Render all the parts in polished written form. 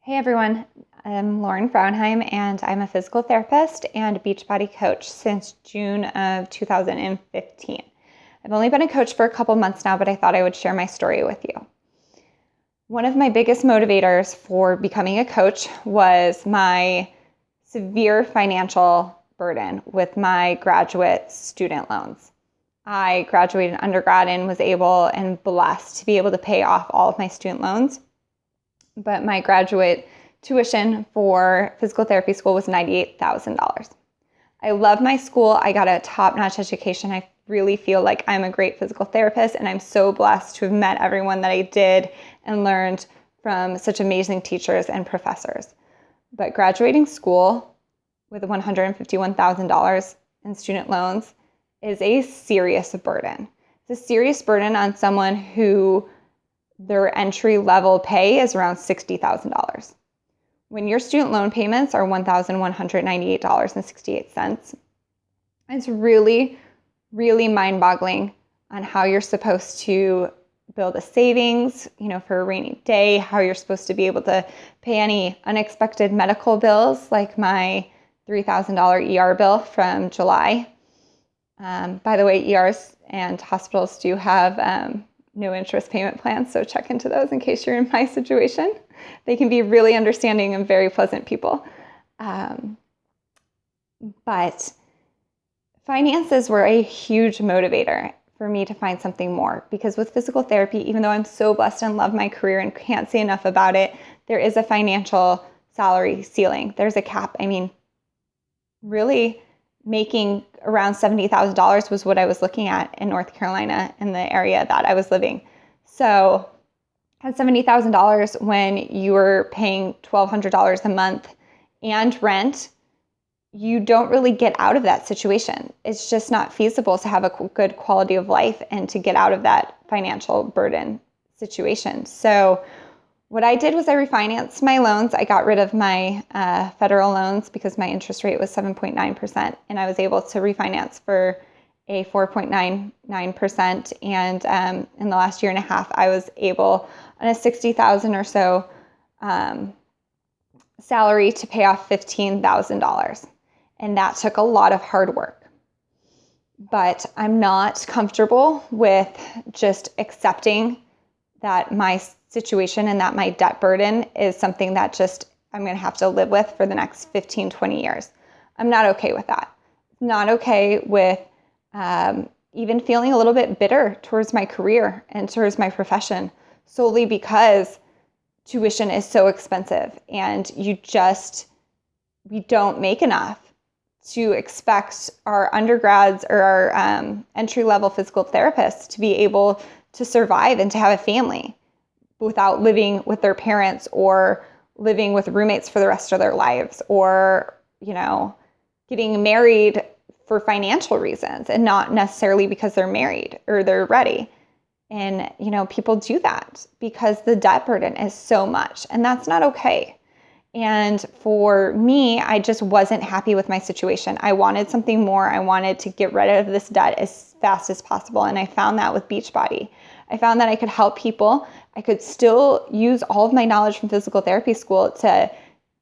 Hey everyone, I'm Lauren Fraunheim and I'm a physical therapist and Beachbody coach since June of 2015. I've only been a coach for a couple months now, but I thought I would share my story with you. One of my biggest motivators for becoming a coach was my severe financial burden with my graduate student loans. I graduated undergrad and was able and blessed to be able to pay off all of my student loans. But my graduate tuition for physical therapy school was $98,000. I love my school. I got a top-notch education. I really feel like I'm a great physical therapist, and I'm so blessed to have met everyone that I did and learned from such amazing teachers and professors. But graduating school with $151,000 in student loans is a serious burden. It's a serious burden on someone who their entry-level pay is around $60,000. When your student loan payments are $1,198.68, it's really, really mind-boggling on how you're supposed to build a savings, for a rainy day, how you're supposed to be able to pay any unexpected medical bills, like my $3,000 ER bill from July. By the way, ERs and hospitals do have no interest payment plans, so check into those in case you're in my situation. They can be really understanding and very pleasant people. But finances were a huge motivator for me to find something more, because with physical therapy, even though I'm so blessed and love my career and can't say enough about it, there is a financial salary ceiling. There's a cap. Really making around $70,000 was what I was looking at in North Carolina in the area that I was living. So at $70,000, when you were paying $1,200 a month and rent, you don't really get out of that situation. It's just not feasible to have a good quality of life and to get out of that financial burden situation. So what I did was I refinanced my loans. I got rid of my federal loans because my interest rate was 7.9%, and I was able to refinance for a 4.99%. And in the last year and a half, I was able, on a $60,000 or so salary, to pay off $15,000. And that took a lot of hard work. But I'm not comfortable with just accepting that my situation and that my debt burden is something that just I'm going to have to live with for the next 15, 20 years. I'm not okay with that. Not okay with even feeling a little bit bitter towards my career and towards my profession, solely because tuition is so expensive and we don't make enough to expect our undergrads or our entry-level physical therapists to be able to survive and to have a family without living with their parents or living with roommates for the rest of their lives, or, getting married for financial reasons and not necessarily because they're married or they're ready. And, people do that because the debt burden is so much, and that's not okay. And for me, I just wasn't happy with my situation. I wanted something more. I wanted to get rid of this debt as fast as possible. And I found that with Beachbody. I found that I could help people. I could still use all of my knowledge from physical therapy school to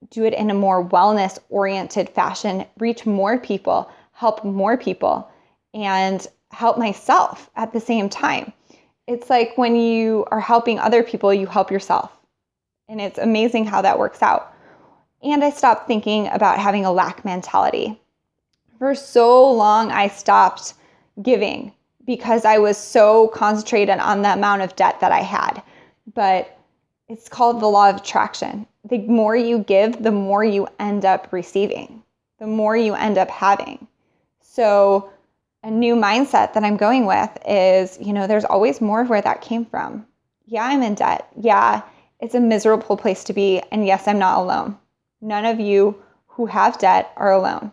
do it in a more wellness-oriented fashion, reach more people, help more people, and help myself at the same time. It's like when you are helping other people, you help yourself. And it's amazing how that works out. And I stopped thinking about having a lack mentality. For so long, I stopped giving because I was so concentrated on the amount of debt that I had. But it's called the law of attraction. The more you give, the more you end up receiving, the more you end up having. So a new mindset that I'm going with is, there's always more where that came from. Yeah, I'm in debt. Yeah, it's a miserable place to be. And yes, I'm not alone. None of you who have debt are alone.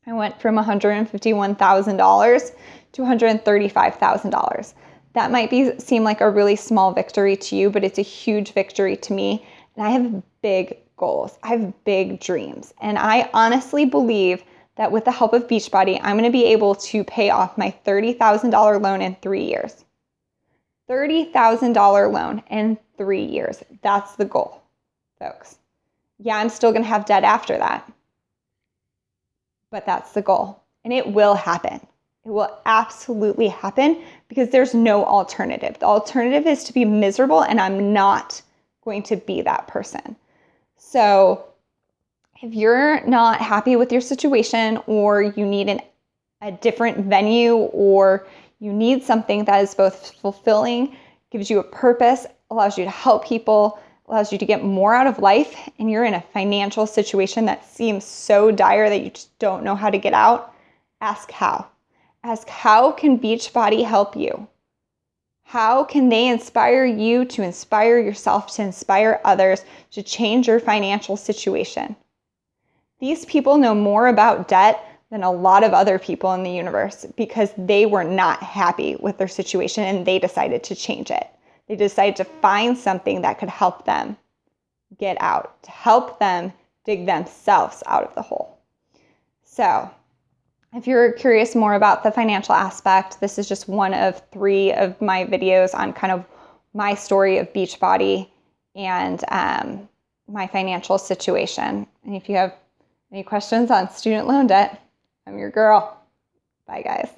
I went from $151,000 to $135,000. That might seem like a really small victory to you, but it's a huge victory to me. And I have big goals. I have big dreams. And I honestly believe that with the help of Beachbody, I'm going to be able to pay off my $30,000 loan in 3 years. $30,000 loan in 3 years. That's the goal, folks. Yeah, I'm still going to have debt after that. But that's the goal. And it will happen. It will absolutely happen because there's no alternative. The alternative is to be miserable, and I'm not going to be that person. So if you're not happy with your situation, or you need a different venue, or you need something that is both fulfilling, gives you a purpose, allows you to help people, allows you to get more out of life, and you're in a financial situation that seems so dire that you just don't know how to get out, ask how. Ask, how can Beachbody help you? How can they inspire you to inspire yourself, to inspire others, to change your financial situation? These people know more about debt than a lot of other people in the universe because they were not happy with their situation and they decided to change it. They decided to find something that could help them get out, to help them dig themselves out of the hole. So if you're curious more about the financial aspect, this is just one of 3 of my videos on kind of my story of Beachbody and my financial situation. And if you have any questions on student loan debt, I'm your girl. Bye, guys.